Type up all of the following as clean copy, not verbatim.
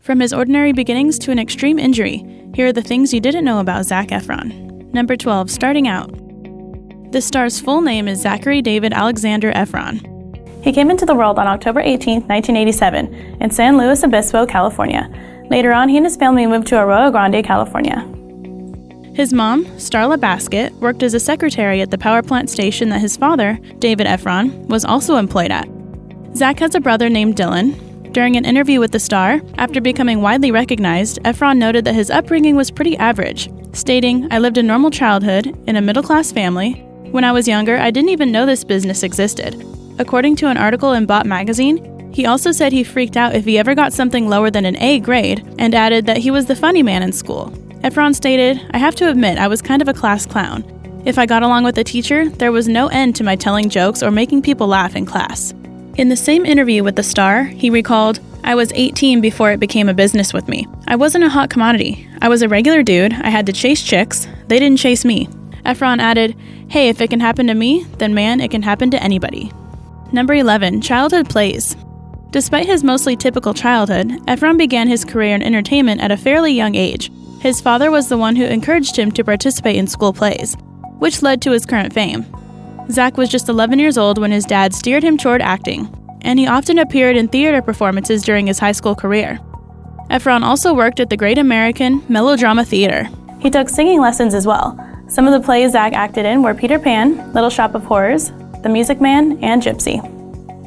From his ordinary beginnings to an extreme injury, here are the things you didn't know about Zac Efron. Number 12, starting out. This star's full name is Zachary David Alexander Efron. He came into the world on October 18, 1987, in San Luis Obispo, California. Later on, he and his family moved to Arroyo Grande, California. His mom, Starla Baskett, worked as a secretary at the power plant station that his father, David Efron, was also employed at. Zac has a brother named Dylan. During an interview with The Star, after becoming widely recognized, Efron noted that his upbringing was pretty average, stating, "I lived a normal childhood in a middle-class family. When I was younger, I didn't even know this business existed." According to an article in Bot magazine, he also said he freaked out if he ever got something lower than an A grade, and added that he was the funny man in school. Efron stated, "I have to admit I was kind of a class clown. If I got along with a teacher, there was no end to my telling jokes or making people laugh in class." In the same interview with The Star, he recalled, "I was 18 before it became a business with me. I wasn't a hot commodity. I was a regular dude. I had to chase chicks. They didn't chase me." Efron added, "Hey, if it can happen to me, then man, it can happen to anybody." Number 11, childhood plays. Despite his mostly typical childhood, Efron began his career in entertainment at a fairly young age. His father was the one who encouraged him to participate in school plays, which led to his current fame. Zac was just 11 years old when his dad steered him toward acting, and he often appeared in theater performances during his high school career. Efron also worked at the Great American Melodrama Theater. He took singing lessons as well. Some of the plays Zac acted in were Peter Pan, Little Shop of Horrors, The Music Man, and Gypsy.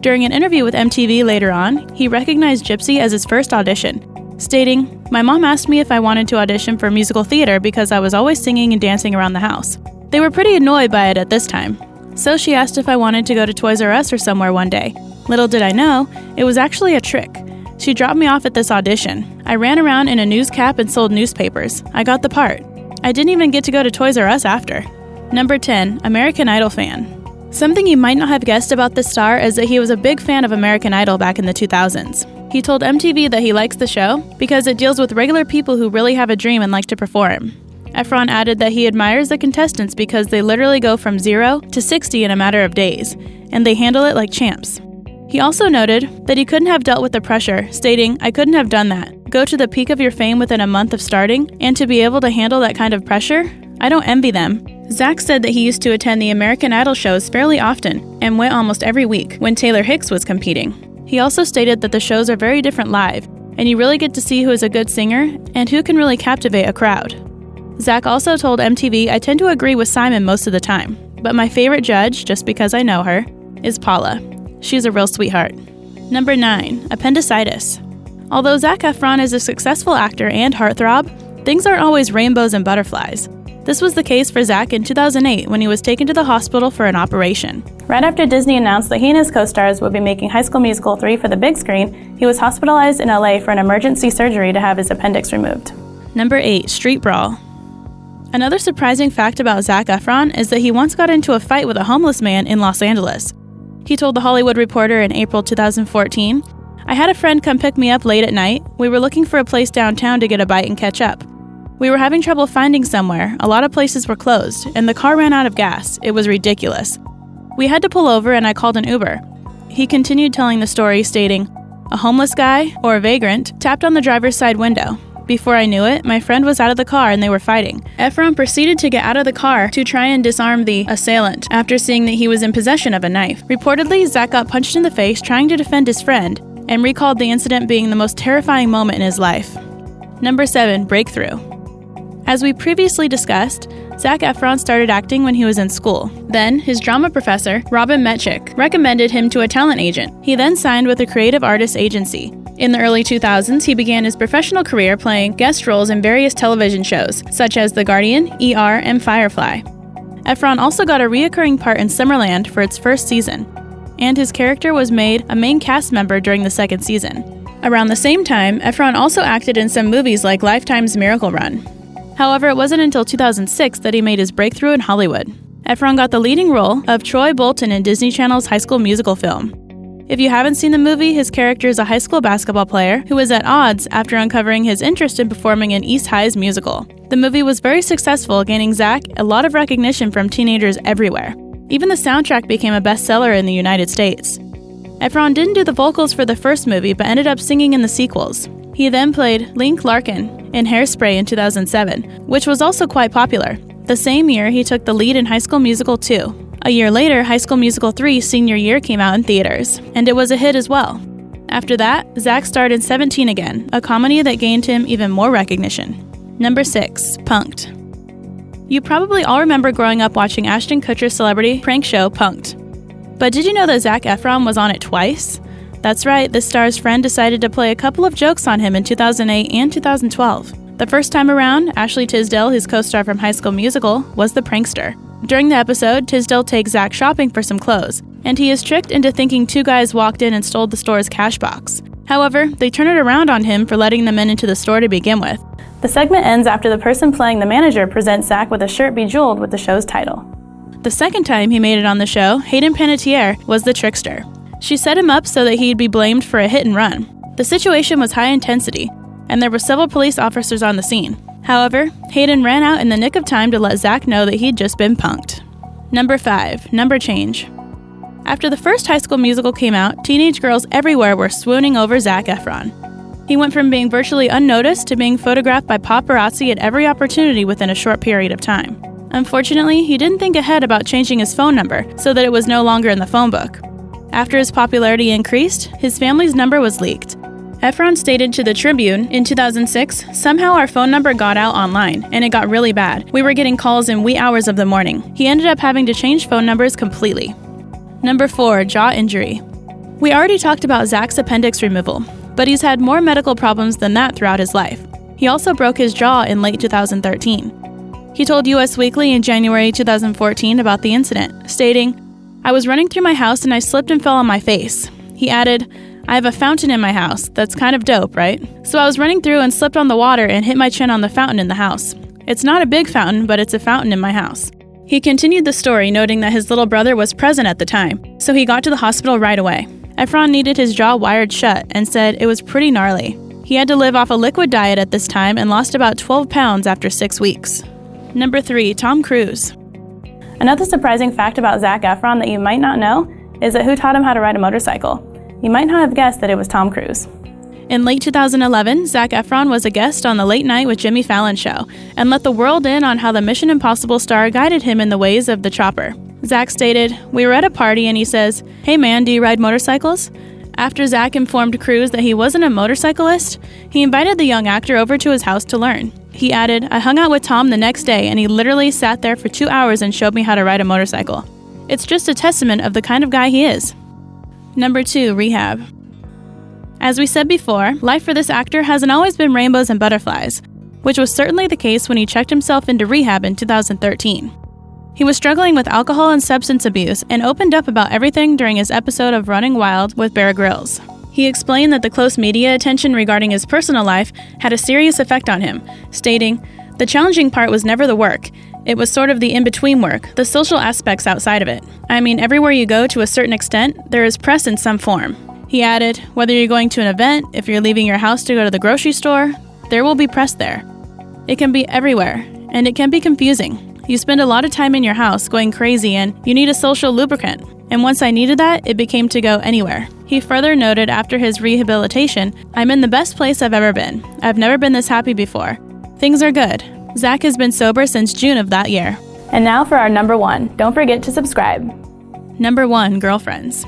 During an interview with MTV later on, he recognized Gypsy as his first audition, stating, "My mom asked me if I wanted to audition for musical theater because I was always singing and dancing around the house. They were pretty annoyed by it at this time. So she asked if I wanted to go to Toys R Us or somewhere one day. Little did I know, it was actually a trick. She dropped me off at this audition. I ran around in a news cap and sold newspapers. I got the part. I didn't even get to go to Toys R Us after." Number 10, American Idol fan. Something you might not have guessed about this star is that he was a big fan of American Idol back in the 2000s. He told MTV that he likes the show because it deals with regular people who really have a dream and like to perform. Efron added that he admires the contestants because they literally go from 0 to 60 in a matter of days, and they handle it like champs. He also noted that he couldn't have dealt with the pressure, stating, "I couldn't have done that. Go to the peak of your fame within a month of starting, and to be able to handle that kind of pressure? I don't envy them." Zac said that he used to attend the American Idol shows fairly often and went almost every week when Taylor Hicks was competing. He also stated that the shows are very different live, and you really get to see who is a good singer and who can really captivate a crowd. Zac also told MTV, "I tend to agree with Simon most of the time, but my favorite judge, just because I know her, is Paula. She's a real sweetheart." Number 9, appendicitis. Although Zac Efron is a successful actor and heartthrob, things aren't always rainbows and butterflies. This was the case for Zac in 2008 when he was taken to the hospital for an operation. Right after Disney announced that he and his co-stars would be making High School Musical 3 for the big screen, he was hospitalized in LA for an emergency surgery to have his appendix removed. Number 8, street brawl. Another surprising fact about Zac Efron is that he once got into a fight with a homeless man in Los Angeles. He told The Hollywood Reporter in April 2014, "I had a friend come pick me up late at night. We were looking for a place downtown to get a bite and catch up. We were having trouble finding somewhere. A lot of places were closed, and the car ran out of gas. It was ridiculous. We had to pull over, and I called an Uber." He continued telling the story, stating, "A homeless guy, or a vagrant, tapped on the driver's side window. Before I knew it, my friend was out of the car and they were fighting. Efron proceeded to get out of the car to try and disarm the assailant after seeing that he was in possession of a knife. Reportedly, Zac got punched in the face trying to defend his friend and recalled the incident being the most terrifying moment in his life." Number 7, breakthrough. As we previously discussed, Zac Efron started acting when he was in school. Then, his drama professor, Robin Metchik, recommended him to a talent agent. He then signed with a creative artist agency. In the early 2000s, he began his professional career playing guest roles in various television shows, such as The Guardian, ER, and Firefly. Efron also got a reoccurring part in Summerland for its first season, and his character was made a main cast member during the second season. Around the same time, Efron also acted in some movies like Lifetime's Miracle Run. However, it wasn't until 2006 that he made his breakthrough in Hollywood. Efron got the leading role of Troy Bolton in Disney Channel's High School Musical film. If you haven't seen the movie, his character is a high school basketball player who was at odds after uncovering his interest in performing in East High's musical. The movie was very successful, gaining Zac a lot of recognition from teenagers everywhere. Even the soundtrack became a bestseller in the United States. Efron didn't do the vocals for the first movie, but ended up singing in the sequels. He then played Link Larkin in Hairspray in 2007, which was also quite popular. The same year, he took the lead in High School Musical 2. A year later, High School Musical 3 Senior Year came out in theaters, and it was a hit as well. After that, Zac starred in 17 Again, a comedy that gained him even more recognition. Number 6. Punk'd. You probably all remember growing up watching Ashton Kutcher's celebrity prank show Punk'd. But did you know that Zac Efron was on it twice? That's right, the star's friend decided to play a couple of jokes on him in 2008 and 2012. The first time around, Ashley Tisdale, his co-star from High School Musical, was the prankster. During the episode, Tisdale takes Zac shopping for some clothes, and he is tricked into thinking two guys walked in and stole the store's cash box. However, they turn it around on him for letting them into the store to begin with. The segment ends after the person playing the manager presents Zac with a shirt bejeweled with the show's title. The second time he made it on the show, Hayden Panettiere was the trickster. She set him up so that he'd be blamed for a hit and run. The situation was high intensity, and there were several police officers on the scene. However, Hayden ran out in the nick of time to let Zac know that he'd just been punked. Number 5. Number change. After the first High School Musical came out, teenage girls everywhere were swooning over Zac Efron. He went from being virtually unnoticed to being photographed by paparazzi at every opportunity within a short period of time. Unfortunately, he didn't think ahead about changing his phone number so that it was no longer in the phone book. After his popularity increased, his family's number was leaked. Efron stated to the Tribune in 2006, "Somehow our phone number got out online, and it got really bad. We were getting calls in wee hours of the morning." He ended up having to change phone numbers completely. Number 4. Jaw injury. We already talked about Zac's appendix removal, but he's had more medical problems than that throughout his life. He also broke his jaw in late 2013. He told Us Weekly in January 2014 about the incident, stating, "I was running through my house and I slipped and fell on my face." He added, "I have a fountain in my house. That's kind of dope, right? So I was running through and slipped on the water and hit my chin on the fountain in the house. It's not a big fountain, but it's a fountain in my house." He continued the story, noting that his little brother was present at the time, so he got to the hospital right away. Efron needed his jaw wired shut and said it was pretty gnarly. He had to live off a liquid diet at this time and lost about 12 pounds after 6 weeks. Number 3. Tom Cruise. Another surprising fact about Zac Efron that you might not know is that who taught him how to ride a motorcycle. You might not have guessed that it was Tom Cruise. In late 2011, Zac Efron was a guest on the Late Night with Jimmy Fallon show and let the world in on how the Mission Impossible star guided him in the ways of the chopper. Zac stated, "We were at a party and he says, 'Hey man, do you ride motorcycles?' After Zac informed Cruise that he wasn't a motorcyclist, he invited the young actor over to his house to learn. He added, "I hung out with Tom the next day and he literally sat there for 2 hours and showed me how to ride a motorcycle." It's just a testament of the kind of guy he is. Number 2. Rehab. As we said before, life for this actor hasn't always been rainbows and butterflies, which was certainly the case when he checked himself into rehab in 2013. He was struggling with alcohol and substance abuse and opened up about everything during his episode of Running Wild with Bear Grylls. He explained that the close media attention regarding his personal life had a serious effect on him, stating, "The challenging part was never the work. It was sort of the in-between work, the social aspects outside of it. I mean, everywhere you go to a certain extent, there is press in some form." He added, "Whether you're going to an event, if you're leaving your house to go to the grocery store, there will be press there. It can be everywhere, and it can be confusing. You spend a lot of time in your house going crazy and you need a social lubricant. And once I needed that, it became to go anywhere." He further noted after his rehabilitation, "I'm in the best place I've ever been. I've never been this happy before. Things are good." Zac has been sober since June of that year. And now for our number 1. Don't forget to subscribe. Number 1. Girlfriends.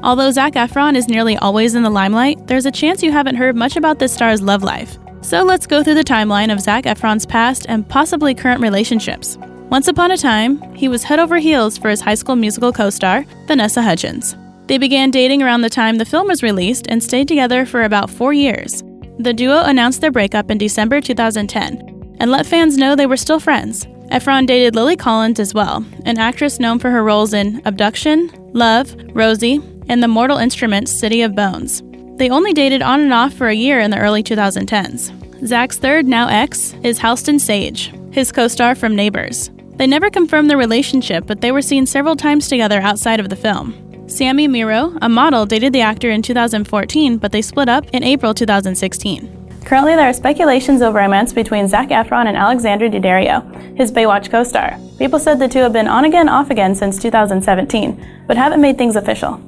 Although Zac Efron is nearly always in the limelight, there's a chance you haven't heard much about this star's love life. So let's go through the timeline of Zac Efron's past and possibly current relationships. Once upon a time, he was head over heels for his High School Musical co-star, Vanessa Hudgens. They began dating around the time the film was released and stayed together for about 4 years. The duo announced their breakup in December 2010 and let fans know they were still friends. Efron dated Lily Collins as well, an actress known for her roles in Abduction, Love, Rosie, and the Mortal Instruments' City of Bones. They only dated on and off for a year in the early 2010s. Zac's third, now ex, is Halston Sage, his co-star from Neighbors. They never confirmed their relationship, but they were seen several times together outside of the film. Sammy Miro, a model, dated the actor in 2014, but they split up in April 2016. Currently, there are speculations of romance between Zac Efron and Alexandra Daddario, his Baywatch co-star. People said the two have been on again, off again since 2017, but haven't made things official.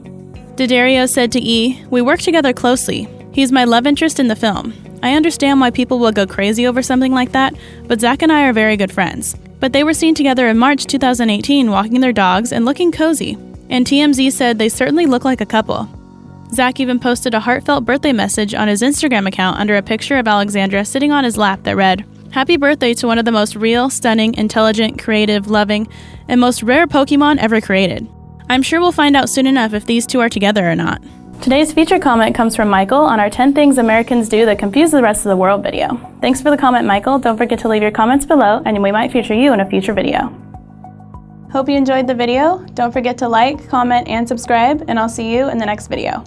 Daddario said to E! "We work together closely. He's my love interest in the film. I understand why people will go crazy over something like that, but Zac and I are very good friends. But they were seen together in March 2018 walking their dogs and looking cozy, and TMZ said they certainly look like a couple. Zac even posted a heartfelt birthday message on his Instagram account under a picture of Alexandra sitting on his lap that read, "Happy birthday to one of the most real, stunning, intelligent, creative, loving, and most rare Pokemon ever created." I'm sure we'll find out soon enough if these two are together or not. Today's feature comment comes from Michael on our 10 Things Americans Do That Confuse the Rest of the World video. Thanks for the comment, Michael. Don't forget to leave your comments below, and we might feature you in a future video. Hope you enjoyed the video. Don't forget to like, comment, and subscribe, and I'll see you in the next video.